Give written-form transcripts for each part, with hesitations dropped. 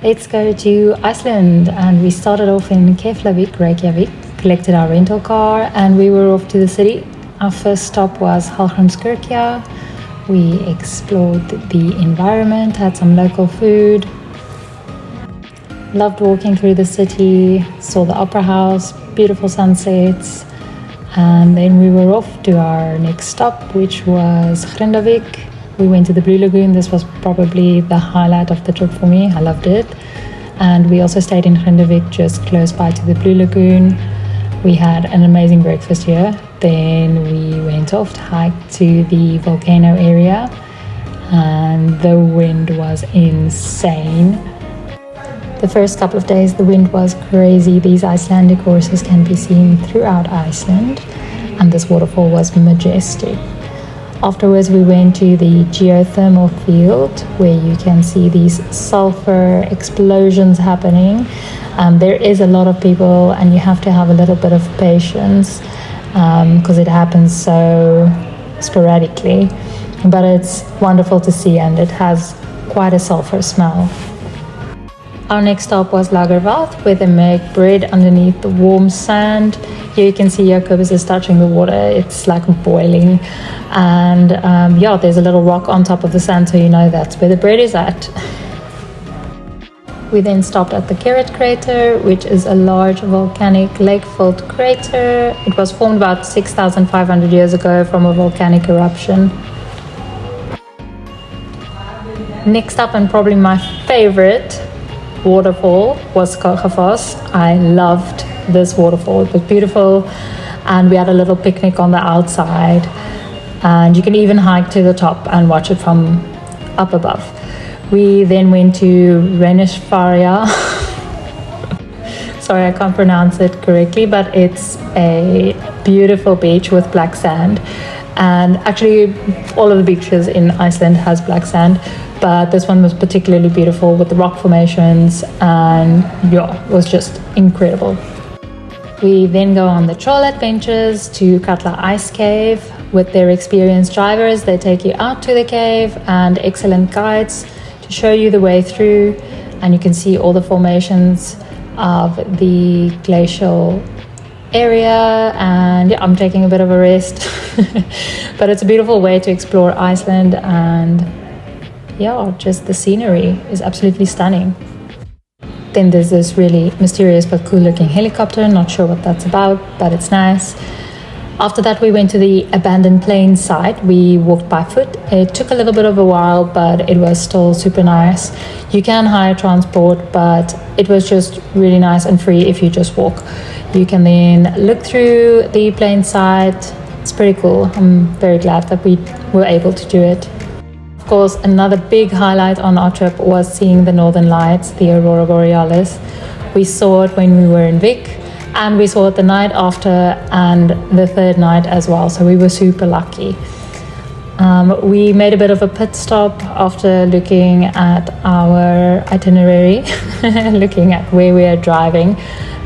Let's go to Iceland, and we started off in Keflavik, Reykjavik, collected our rental car, and we were off to the city. Our first stop was Hallgrímskirkja. We explored the environment, had some local food, loved walking through the city, saw the opera house, beautiful sunsets, and then we were off to our next stop, which was Grindavik. We went to the Blue Lagoon. This was probably the highlight of the trip for me. I loved it. And we also stayed in Grindavik, just close by to the Blue Lagoon. We had an amazing breakfast here. Then we went off to hike to the volcano area, and the wind was insane. The first couple of days the wind was crazy. These Icelandic horses can be seen throughout Iceland, and this waterfall was majestic. Afterwards we went to the geothermal field where you can see these sulfur explosions happening. There is a lot of people and you have to have a little bit of patience because it happens so sporadically, but it's wonderful to see and it has quite a sulfur smell. Our next stop was Lagerveld, where they make bread underneath the warm sand. Here you can see Jacobus is touching the water. It's like boiling. And there's a little rock on top of the sand, so you know that's where the bread is at. We then stopped at the Carrot Crater, which is a large volcanic lake-filled crater. It was formed about 6,500 years ago from a volcanic eruption. Next up, and probably my favorite waterfall, was Skogafoss. I loved this waterfall. It was beautiful, and we had a little picnic on the outside, and you can even hike to the top and watch it from up above. We then went to Reynisfjarðar. Sorry, I can't pronounce it correctly, but it's a beautiful beach with black sand. And actually all of the beaches in Iceland has black sand, but this one was particularly beautiful with the rock formations, and it was just incredible. We then go on the trail adventures to Katla Ice Cave. With their experienced drivers, they take you out to the cave and excellent guides to show you the way through, and you can see all the formations of the glacial area. And I'm taking a bit of a rest but it's a beautiful way to explore Iceland, and just the scenery is absolutely stunning. Then there's this really mysterious but cool looking helicopter. Not sure what that's about, but it's nice. After that we went to the abandoned plane site. We walked by foot. It took a little bit of a while, but it was still super nice. You can hire transport, but it was just really nice and free if you just walk. You can then look through the plane site. It's pretty cool. I'm very glad that we were able to do it. Of course, another big highlight on our trip was seeing the Northern Lights, the Aurora Borealis. We saw it when we were in Vik, and we saw it the night after and the third night as well, so we were super lucky. We made a bit of a pit stop after looking at our itinerary, looking at where we are driving.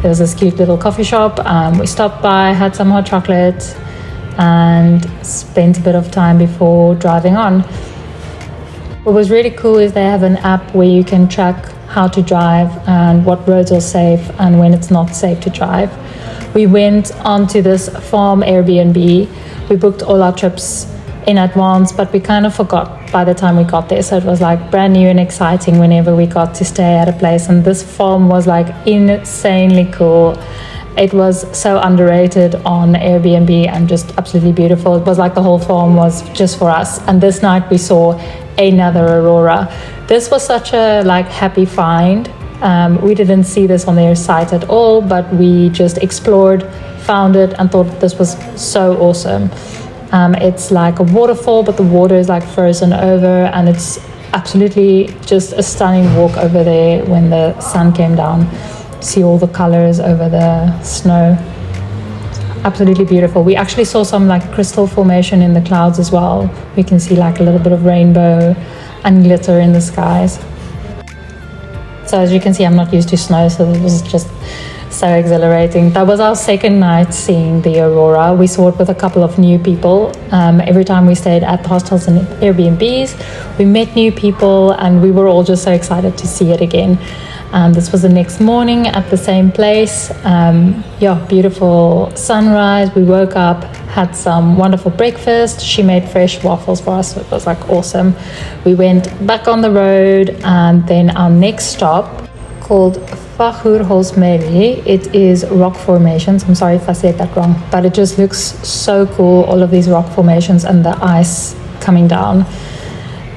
There was this cute little coffee shop. We stopped by, had some hot chocolate, and spent a bit of time before driving on. What was really cool is they have an app where you can track how to drive and what roads are safe and when it's not safe to drive. We went onto this farm Airbnb. We booked all our trips in advance, but we kind of forgot by the time we got there. So it was like brand new and exciting whenever we got to stay at a place. And this farm was like insanely cool. It was so underrated on Airbnb and just absolutely beautiful. It was like the whole farm was just for us. And this night we saw another aurora. This was such a happy find. We didn't see this on their site at all, but we just explored, found it, and thought this was so awesome. It's like a waterfall, but the water is like frozen over, and it's absolutely just a stunning walk over there when the sun came down. See all the colors over the snow. Absolutely beautiful. We actually saw some crystal formation in the clouds as well. We can see a little bit of rainbow and glitter in the skies. So as you can see, I'm not used to snow, so it was just So exhilarating. That was our second night seeing the aurora. We saw it with a couple of new people. Every time we stayed at the hostels and Airbnbs, we met new people and we were all just so excited to see it again. This was the next morning at the same place. Beautiful sunrise. We woke up, had some wonderful breakfast. She made fresh waffles for us. So it was like awesome. We went back on the road, and then our next stop, called Fagurholsmeli. It is rock formations. I'm sorry if I said that wrong, but it just looks so cool, all of these rock formations and the ice coming down.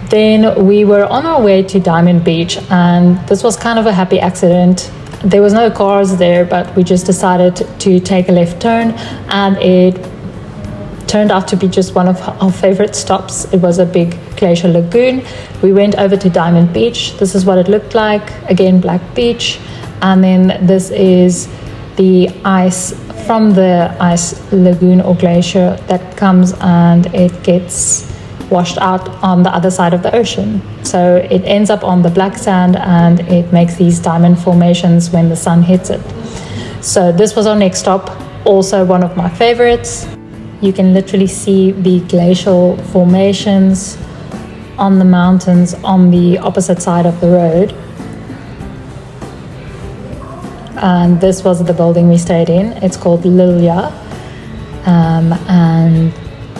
Then we were on our way to Diamond Beach, and this was kind of a happy accident. There was no cars there, but we just decided to take a left turn, and it turned out to be just one of our favorite stops. It was a big glacier lagoon. We went over to Diamond Beach. This is what it looked like. Again, black beach. And then this is the ice from the ice lagoon or glacier that comes and it gets washed out on the other side of the ocean. So it ends up on the black sand and it makes these diamond formations when the sun hits it. So this was our next stop, also one of my favorites. You can literally see the glacial formations on the mountains on the opposite side of the road. And this was the building we stayed in. It's called Lilja. And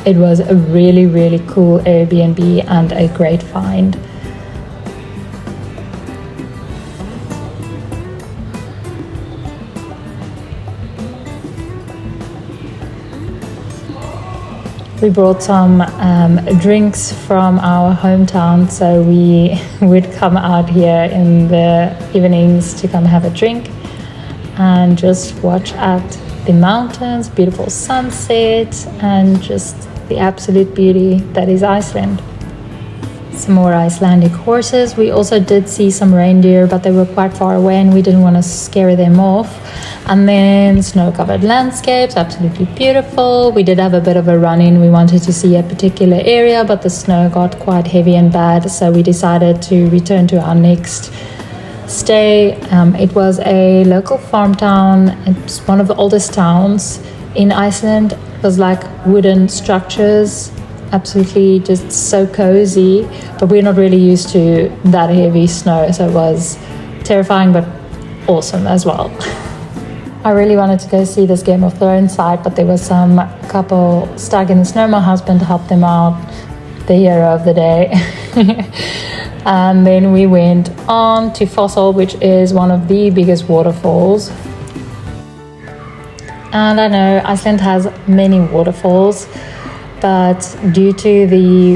it was a really, really cool Airbnb and a great find. We brought some drinks from our hometown, so we would come out here in the evenings to come have a drink and just watch at the mountains, beautiful sunset, and just the absolute beauty that is Iceland. Some more Icelandic horses. We also did see some reindeer, but they were quite far away and we didn't want to scare them off. And then snow-covered landscapes, absolutely beautiful. We did have a bit of a run-in. We wanted to see a particular area, but the snow got quite heavy and bad, so we decided to return to our next stay. It was a local farm town. It's one of the oldest towns in Iceland. It was like wooden structures, absolutely just so cozy, but we're not really used to that heavy snow, so it was terrifying but awesome as well. I really wanted to go see this Game of Thrones site, but there was some couple stuck in the snow. My husband helped them out, the hero of the day. And then we went on to Fossil, which is one of the biggest waterfalls. And I know Iceland has many waterfalls, but due to the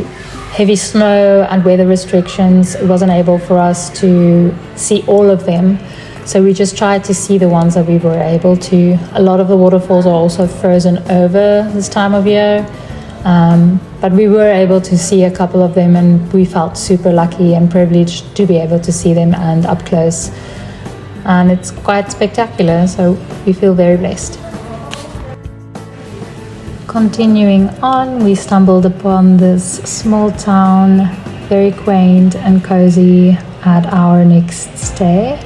heavy snow and weather restrictions, it wasn't able for us to see all of them. So we just tried to see the ones that we were able to. A lot of the waterfalls are also frozen over this time of year. But we were able to see a couple of them, and we felt super lucky and privileged to be able to see them and up close. And it's quite spectacular, so we feel very blessed. Continuing on, we stumbled upon this small town, very quaint and cozy, at our next stay.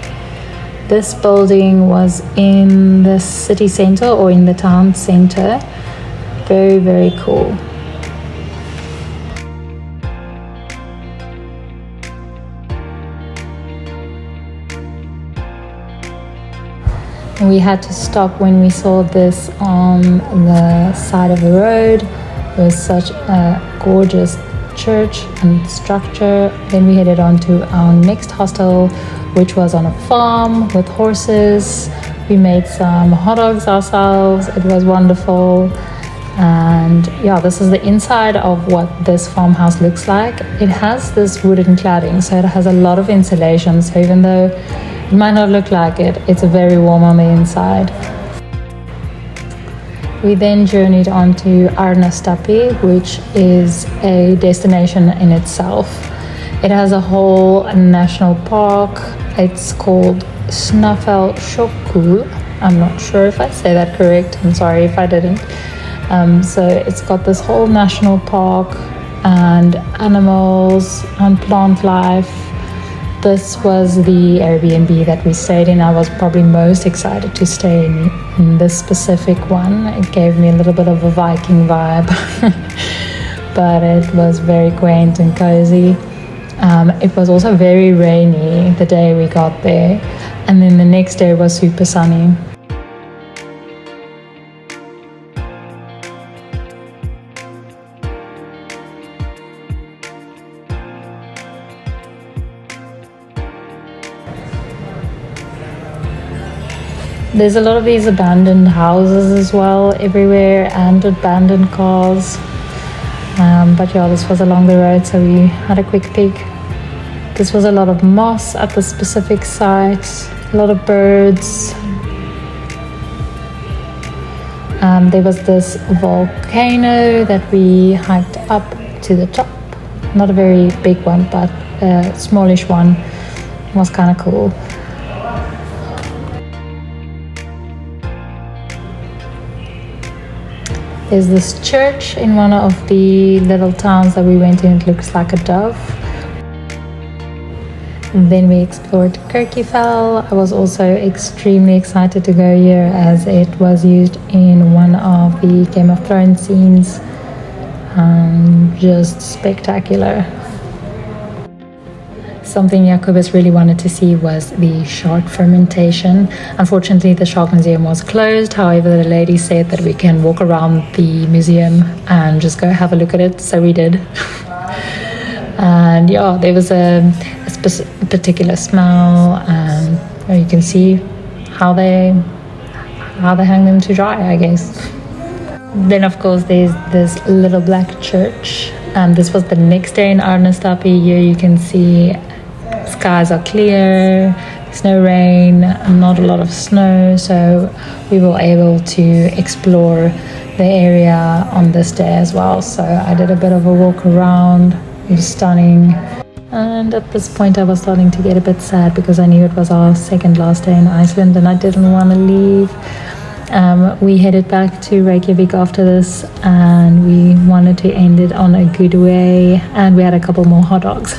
This building was in the city center or in the town center. Very, very cool. We had to stop when we saw this on the side of the road. It was such a gorgeous church and structure. Then we headed on to our next hostel, which was on a farm with horses. We made some hot dogs ourselves. It was wonderful. And yeah, this is the inside of what this farmhouse looks like. It has this wooden cladding, so it has a lot of insulation. So even though it might not look like it, it's very warm on the inside. We then journeyed on to Arnastapi, which is a destination in itself. It has a whole national park. It's called Snæfellsjökull. I'm not sure if I say that correct. I'm sorry if I didn't. So it's got this whole national park and animals and plant life. this was the Airbnb that we stayed in. I was probably most excited to stay in this specific one. It gave me a little bit of a Viking vibe, but it was very quaint and cozy. It was also very rainy the day we got there, and then the next day was super sunny. There's a lot of these abandoned houses as well everywhere, and abandoned cars. But yeah, this was along the road, so we had a quick peek. This was a lot of moss at the specific site, a lot of birds. There was this volcano that we hiked up to the top. Not a very big one, but a smallish one. It was kind of cool. There's this church in one of the little towns that we went in. It looks like a dove. And then we explored Kirkjufell. I was also extremely excited to go here as it was used in one of the Game of Thrones scenes. Just spectacular. Something Jacobus really wanted to see was the shark fermentation. Unfortunately, the shark museum was closed. However, the lady said that we can walk around the museum and just go have a look at it. So we did. And yeah, there was a particular smell, and you can see how they hang them to dry, I guess. Then of course there's this little black church, and this was the next day in Arnastapi. Here you can see skies are clear, there's no rain, not a lot of snow, so we were able to explore the area on this day as well. So I did a bit of a walk around. It was stunning. And at this point I was starting to get a bit sad because I knew it was our second last day in Iceland and I didn't want to leave. We headed back to Reykjavik after this, and we wanted to end it on a good way, and we had a couple more hot dogs.